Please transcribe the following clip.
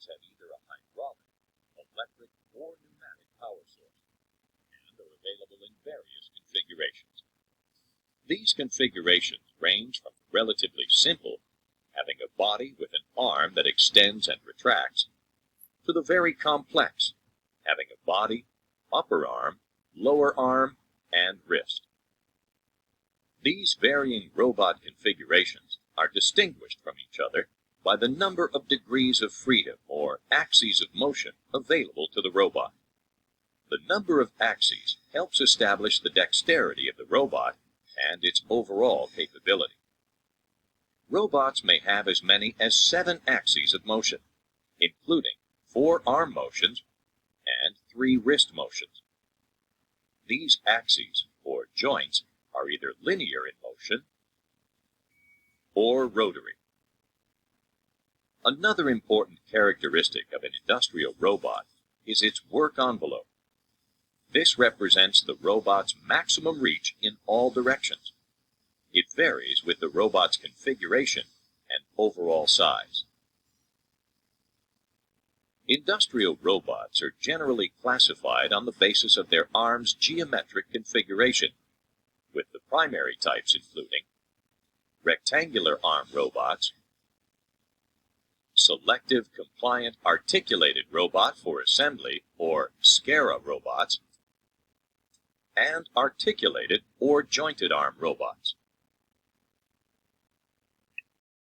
robots have either a hydraulic, electric, or pneumatic power source, and are available in various configurations. These configurations range from the relatively simple, having a body with an arm that extends and retracts, to the very complex, having a body, upper arm, lower arm, and wrist. These varying robot configurations are distinguished from each other by the number of degrees of freedom or axes of motion available to the robot. The number of axes helps establish the dexterity of the robot and its overall capability. Robots may have as many as 7 axes of motion, including 4 arm motions and 3 wrist motions. These axes, or joints, are either linear in motion or rotary. Another important characteristic of an industrial robot is its work envelope. This represents the robot's maximum reach in all directions. It varies with the robot's configuration and overall size. Industrial robots are generally classified on the basis of their arm's geometric configuration, with the primary types including rectangular arm robots, selective compliant articulated robot for assembly or SCARA robots, and articulated or jointed arm robots.